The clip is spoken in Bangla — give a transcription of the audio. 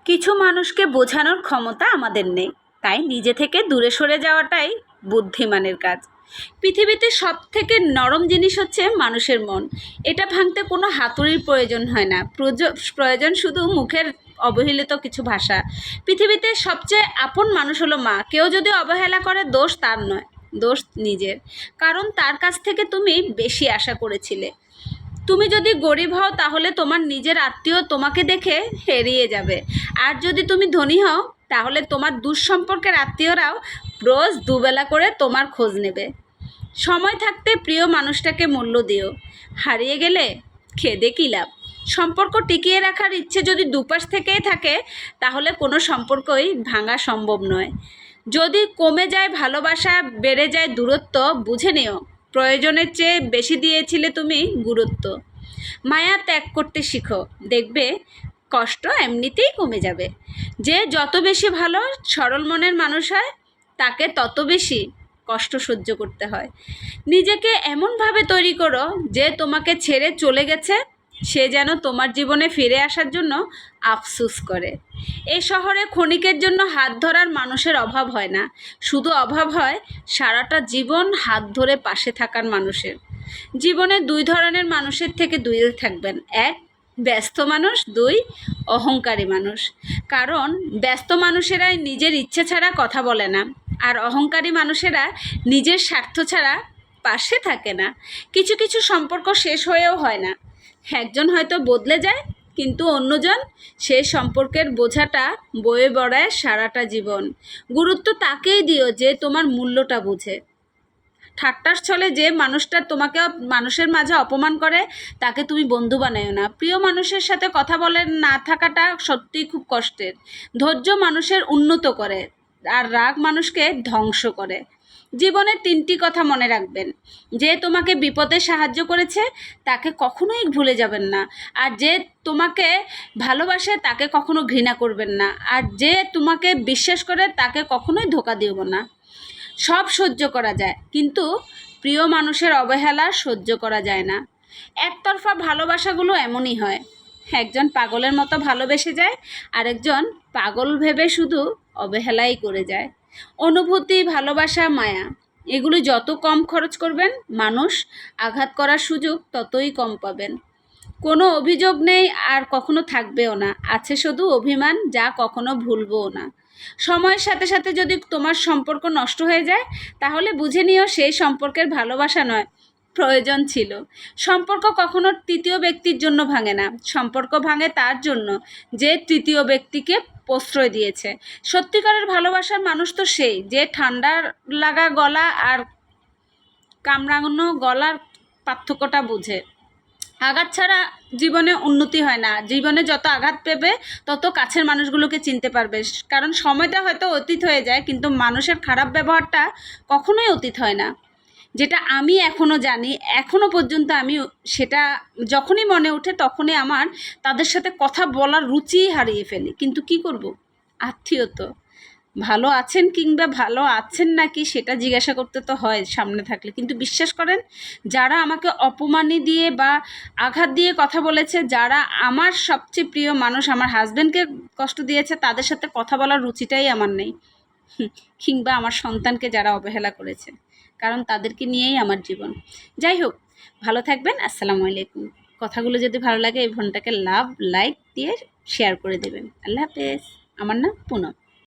কিছু মানুষকে বোঝানোর ক্ষমতা আমাদের নেই, তাই নিজে থেকে দূরে সরে যাওয়াটাই বুদ্ধিমানের কাজ। পৃথিবীতে সব থেকে নরম জিনিস হচ্ছে মানুষের মন। এটা ভাঙতে কোনো হাতুড়ির প্রয়োজন হয় না, প্রয়োজন শুধু মুখের অবহেলিত কিছু ভাষা। পৃথিবীতে সবচেয়ে আপন মানুষ হলো মা। কেউ যদি অবহেলা করে, দোষ তার নয়, দোষ নিজের। কারণ তার কাছ থেকে তুমি বেশি আশা করেছিলে। তুমি যদি গরিব হও, তাহলে তোমার নিজের আত্মীয় তোমাকে দেখে হেরিয়ে যাবে। আর যদি তুমি ধনী হও, তাহলে তোমার দুঃসম্পর্কের আত্মীয়রাও রোজ দুবেলা করে তোমার খোঁজ নেবে। সময় থাকতে প্রিয় মানুষটাকে মূল্য দিও, হারিয়ে গেলে খেদে কী লাভ। সম্পর্ক টিকিয়ে রাখার ইচ্ছে যদি দুপাশ থেকেই থাকে, তাহলে কোনো সম্পর্কই ভাঙা সম্ভব নয়। যদি কমে যায় ভালোবাসা, বেড়ে যায় দূরত্ব, বুঝে নিও প্রয়োজনের চেয়ে বেশি দিয়েছিলে তুমি গুরুত্ব। মায়া ত্যাগ করতে শিখো, দেখবে কষ্ট এমনিতেই কমে যাবে। যে যত বেশি ভালো সরল মনের মানুষ হয়, তাকে তত বেশি কষ্ট সহ্য করতে হয়। নিজেকে এমনভাবে তৈরি করো যে তোমাকে ছেড়ে চলে গেছে সে যেন তোমার জীবনে ফিরে আসার জন্য আফসোস করে। এই শহরে ক্ষণিকের জন্য হাত ধরার মানুষের অভাব হয় না, শুধু অভাব হয় সারাটা জীবন হাত ধরে পাশে থাকার মানুষের। জীবনে দুই ধরনের মানুষের থেকে দূরে থাকবেন। এক, ব্যস্ত মানুষ। দুই, অহংকারী মানুষ। কারণ ব্যস্ত মানুষেরাই নিজের ইচ্ছে ছাড়া কথা বলে না, আর অহংকারী মানুষেরা নিজের স্বার্থ ছাড়া পাশে থাকে না। কিছু কিছু সম্পর্ক শেষ হয়েও হয় না। একজন হয়তো বদলে যায়, কিন্তু অন্যজন সেই সম্পর্কের বোঝাটা বয়ে বেড়ায় সারাটা জীবন। গুরুত্ব তাকেই দিও যে তোমার মূল্যটা বুঝে। ঠাট্টার ছলে যে মানুষটা তোমাকে মানুষের মাঝে অপমান করে, তাকে তুমি বন্ধু বানায়ো না। প্রিয় মানুষের সাথে কথা বলে না থাকাটা সত্যিই খুব কষ্টের। ধৈর্য মানুষের উন্নত করে, আর রাগ মানুষকে ধ্বংস করে। জীবনে 3টি কথা মনে রাখবেন। যে তোমাকে বিপদে সাহায্য করেছে তাকে কখনোই ভুলে যাবেন না। আর যে তোমাকে ভালোবাসে তাকে কখনো ঘৃণা করবেন না। আর যে তোমাকে বিশ্বাস করে তাকে কখনোই ধোঁকা দিও না। সব সহ্য করা যায়, কিন্তু প্রিয় মানুষের অবহেলা সহ্য করা যায় না। একতরফা ভালোবাসাগুলো এমনই হয়। একজন পাগলের মতো ভালোবেসে যায়, আরেকজন পাগল ভেবে শুধু অবহেলাই করে যায়। অনুভূতি, ভালোবাসা, মায়া, এগুলো যত কম খরচ করবেন, মানুষ আঘাত করার সুযোগ ততই কম পাবেন। কোনো অভিযোগ নেই আর কখনো থাকবেও না, আছে শুধু অভিমান, যা কখনো ভুলবও না। সময়ের সাথে সাথে যদি তোমার সম্পর্ক নষ্ট হয়ে যায়, তাহলে বুঝে নিও সেই সম্পর্কের ভালোবাসা নয়, প্রয়োজন ছিল। সম্পর্ক কখনো তৃতীয় ব্যক্তির জন্য ভাঙে না, সম্পর্ক ভাঙে তার জন্য যে তৃতীয় ব্যক্তিকে প্রশ্রয় দিয়েছে। সত্যিকারের ভালোবাসার মানুষ তো সেই যে ঠান্ডা লাগা গলা আর কামড়ানো গলার পার্থক্যটা বুঝে। আঘাত ছাড়া জীবনে উন্নতি হয় না। জীবনে যত আঘাত পেবে তত কাছের মানুষগুলোকে চিনতে পারবে। কারণ সময়টা হয়তো অতীত হয়ে যায়, কিন্তু মানুষের খারাপ ব্যবহারটা কখনোই অতীত হয় না। যেটা আমি এখনও জানি, এখনও পর্যন্ত আমি সেটা যখনই মনে ওঠে তখনই আমার তাদের সাথে কথা বলার রুচিই হারিয়ে ফেলি। কিন্তু কি করব, আত্মীয় তো। ভালো আছেন কিংবা ভালো আছেন নাকি সেটা জিজ্ঞাসা করতে তো হয় সামনে থাকলে, কিন্তু বিশ্বাস করেন, যারা আমাকে অপমানি দিয়ে বা আঘাত দিয়ে কথা বলেছে, যারা আমার সবচেয়ে প্রিয় মানুষ, আমার হাজব্যান্ডকে কষ্ট দিয়েছে, তাদের সাথে কথা বলার রুচিটাই আমার নেই। কিংবা আমার সন্তানকে যারা অবহেলা করেছে, কারণ তাদেরকে নিয়েই আমার জীবন। যাই হোক, ভালো থাকবেন। আসসালামু আলাইকুম। কথাগুলো যদি ভালো লাগে এই ফোনটাকে লাইক দিয়ে শেয়ার করে দেবেন। আল্লাহ হাফেজ। আমার নাম পুনম।